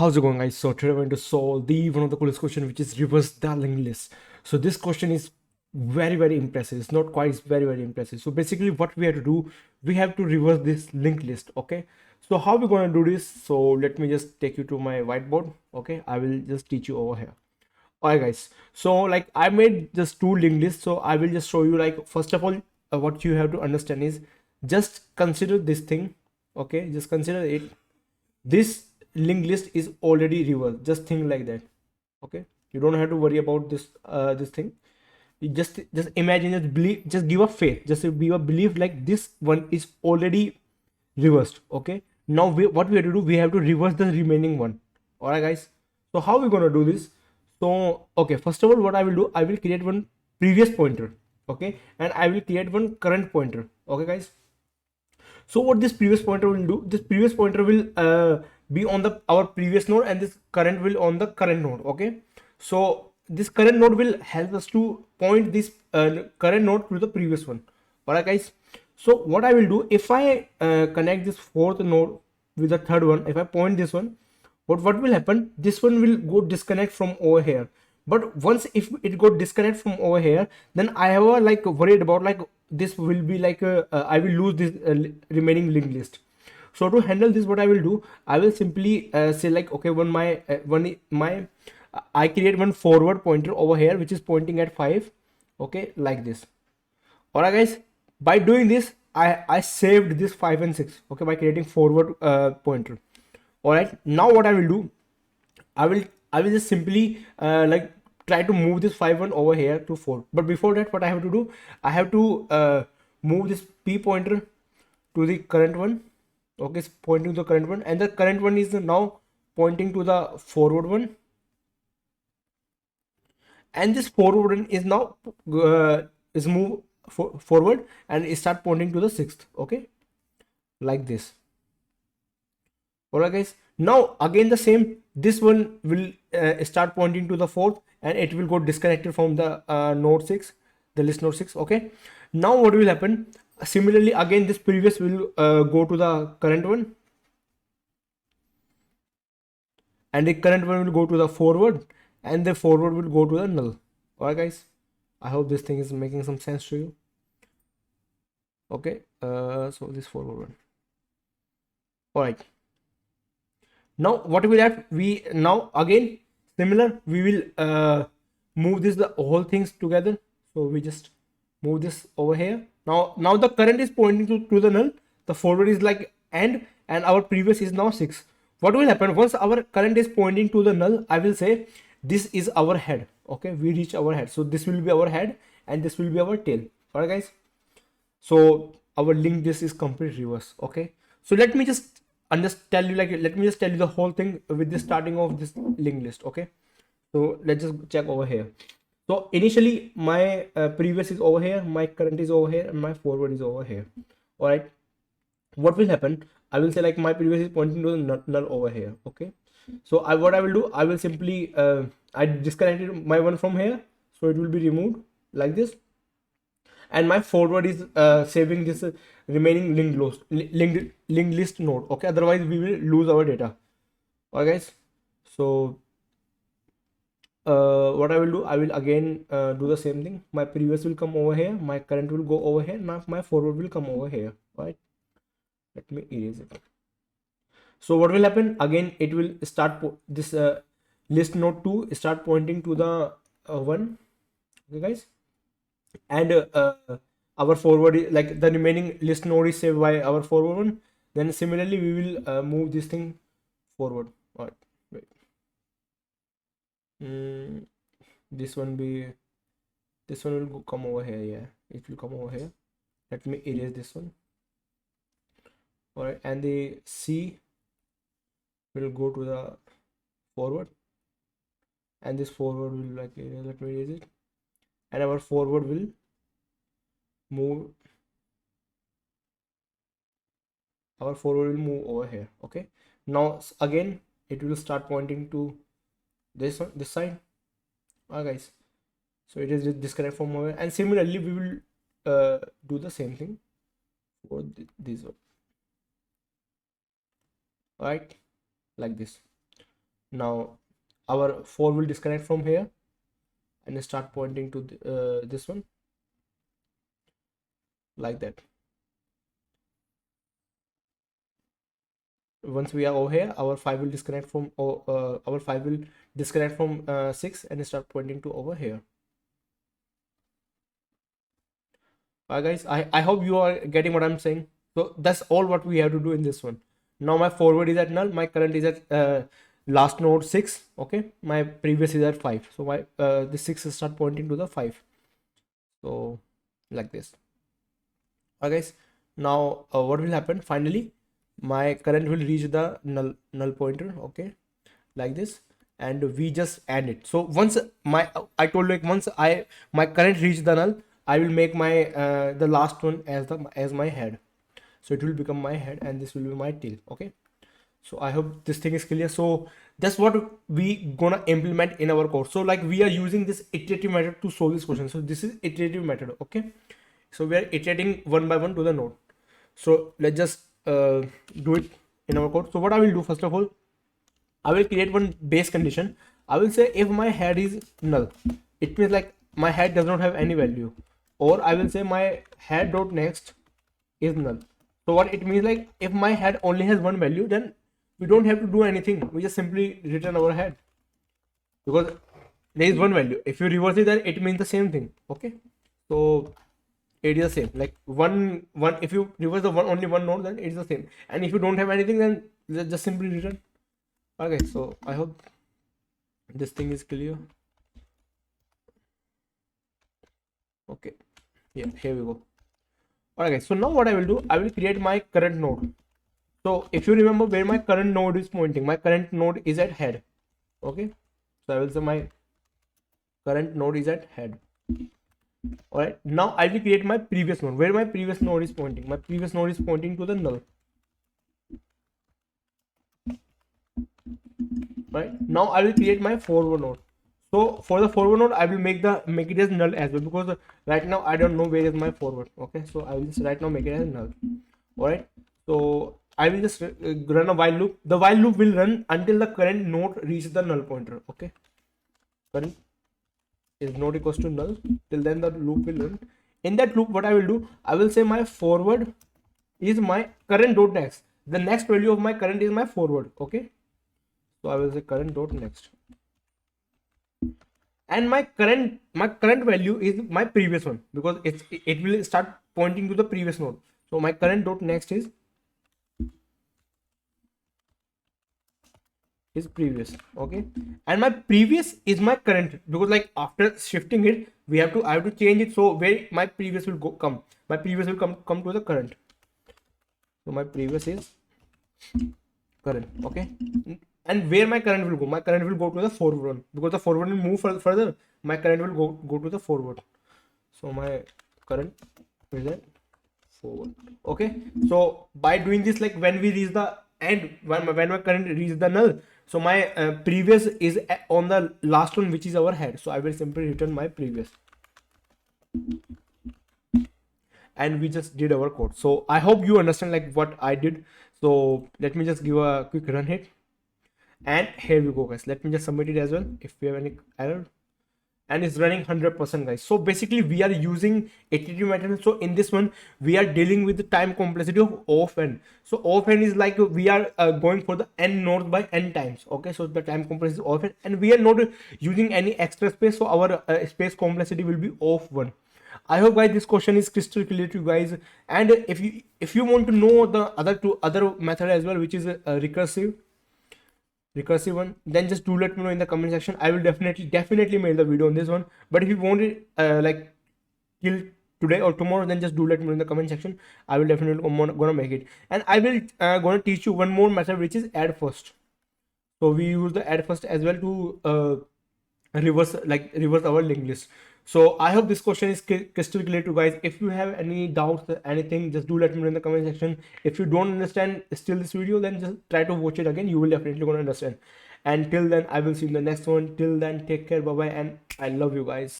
How's it going, guys? So today we're going to solve the one of the coolest question, which is reverse the linked list. So this question is very impressive. It's not quite, it's very impressive. So basically what we have to do, we have to reverse this linked list. Okay, so how we're going to do this? So let me just take you to my whiteboard. Okay, I will just teach you over here. Alright, guys, so like I made just two linked lists, so I will just show you. Like, first of all, what you have to understand is, just consider this thing. Okay, just consider it. This linked list is already reversed. Just think like that. Okay, you don't have to worry about this thing. You just imagine, just believe, just give a faith, just give a belief, like this one is already reversed. Okay, now what we have to do, we have to reverse the remaining one. All right, guys, so how we gonna do this? So okay, first of all, what I will do, I will create one previous pointer. Okay, and I will create one current pointer. Okay, guys, so what this previous pointer will do, this previous pointer will be on the our previous node, and this current will on the current node. Okay, so this current node will help us to point this current node to the previous one. All right, guys, so what I will do, if I connect this fourth node with the third one, if I point this one, what will happen, this one will go disconnect from over here. But once if it got disconnect from over here, then I have a like worried about, like, this will be like I will lose this remaining linked list. So to handle this, what I will do, I will simply say, like, okay, I create one forward pointer over here which is pointing at 5. Okay, like this. Alright, guys, by doing this, I saved this 5 and 6. Okay, by creating forward pointer. All right, now what I will do, I will just simply like try to move this 5 1 over here to 4. But before that, what I have to do, I have to move this p pointer to the current one. Okay, it's pointing to the current one, and the current one is now pointing to the forward one, and this forward one is now is move forward and start pointing to the sixth. Okay, like this. Alright, guys, now again the same, this one will start pointing to the fourth, and it will go disconnected from the node 6, the list node 6. Okay, now what will happen, similarly again this previous will go to the current one, and the current one will go to the forward, and the forward will go to the null. Alright, guys, I hope this thing is making some sense to you. Okay, so this forward one. Alright, now what will have, we now again similar, we will move this the whole things together. So we just move this over here. Now the current is pointing to the null, the forward is like end, and our previous is now 6. What will happen, once our current is pointing to the null, I will say this is our head. Okay, we reach our head, so this will be our head and this will be our tail. All right, guys, so our link this is complete reverse. Okay, so let me just tell you, like, let me just tell you the whole thing with the starting of this linked list. Okay, so let's just check over here. So initially my previous is over here, my current is over here, and my forward is over here. All right, what will happen, I will say, like, my previous is pointing to the null over here. Okay, so what I will do, I will simply I disconnected my one from here, so it will be removed like this, and my forward is saving this remaining linked list node. Okay, otherwise we will lose our data. Alright, guys, so what I will do, I will again do the same thing. My previous will come over here, my current will go over here, now my forward will come over here. Right, let me erase it. So what will happen, again it will start this list node 2 start pointing to the 1. Okay, guys, and our forward is, like, the remaining list node is saved by our forward one. Then similarly we will move this thing forward. All right, wait. This one will come over here. Yeah, it will come over here. Let me erase this one. All right, and the C will go to the forward, and this forward will, like, let me erase it, and our forward will move, our forward will move over here. Okay, now again it will start pointing to this one, this side. Alright, guys, so it is disconnect from over, and similarly we will do the same thing for this one. Alright, like this. Now our 4 will disconnect from here and start pointing to this one, like that. Once we are over here, our 5 will disconnect from 6 and start pointing to over here. Guys, I hope you are getting what I'm saying. So that's all what we have to do in this one. Now my forward is at null, my current is at last node 6. Okay, my previous is at 5, so my the 6 will start pointing to the 5. So like this. Guys, now what will happen? Finally my current will reach the null pointer, okay, like this, and we just add it. So once I told you, like, once my current reach the null, I will make my the last one as my head. So it will become my head and this will be my tail. Okay, so I hope this thing is clear. So that's what we gonna implement in our code. So like we are using this iterative method to solve this question. So this is iterative method. Okay, so we are iterating one by one to the node. So let's just do it in our code. So what I will do, first of all, I will create one base condition. I will say if my head is null, it means like my head does not have any value, or I will say my head dot next is null. So what it means, like if my head only has one value, then we don't have to do anything. We just simply return our head because there is one value. If you reverse it, then it means the same thing. Okay, so it is the same. Like one. If you reverse the only one node, then it's the same. And if you don't have anything, then just simply return. Okay, so I hope this thing is clear. Okay, yeah, here we go. Alright guys, so now what I will do, I will create my current node. So if you remember where my current node is pointing, my current node is at head. Okay, so I will say my current node is at head. Alright, now I will create my previous node. Where my previous node is pointing, my previous node is pointing to the null. Right, now I will create my forward node. So for the forward node, I will make it as null as well, because right now I don't know where is my forward. Okay, so I will just right now make it as null. Alright, so I will just run a while loop. The while loop will run until the current node reaches the null pointer. Okay, current is not equals to null. Till then the loop will run. In that loop, what I will do, I will say my forward is my current dot next. The next value of my current is my forward. Okay, so I will say current dot next, and my current value is my previous one, because it will start pointing to the previous node. So my current dot next is previous. Okay, and my previous is my current, because like after shifting it, I have to change it. So where my previous will come, my previous will come to the current. So my previous is current. Okay, and where my current will go, my current will go to the forward one, because the forward will move further. My current will go to the forward. So my current is at forward. Okay, so by doing this, like when we reach the end, when my current reaches the null, so my previous is on the last one, which is our head. So I will simply return my previous, and we just did our code. So I hope you understand like what I did. So let me just give a quick run hit, and here we go guys. Let me just submit it as well if we have any error. And it's running 100% guys. So basically we are using iterative method. So in this one we are dealing with the time complexity of of n. So of n is like we are going for the n nodes by n times. Okay, so the time complexity of n, and we are not using any extra space, so our space complexity will be of 1. I hope guys this question is crystal clear to you guys. And if you want to know the other method as well, which is recursive one, then just do let me know in the comment section. I will definitely make the video on this one. But if you want it like till today or tomorrow, then just do let me know in the comment section. I will definitely gonna make it. And I will gonna teach you one more method, which is add first. So we use the add first as well to reverse our linked list. So I hope this question is crystal clear to you guys. If you have any doubts, anything, just do let me know in the comment section. If you don't understand still this video, then just try to watch it again. You will definitely gonna understand. And till then, I will see you in the next one. Till then, take care, bye bye, and I love you guys.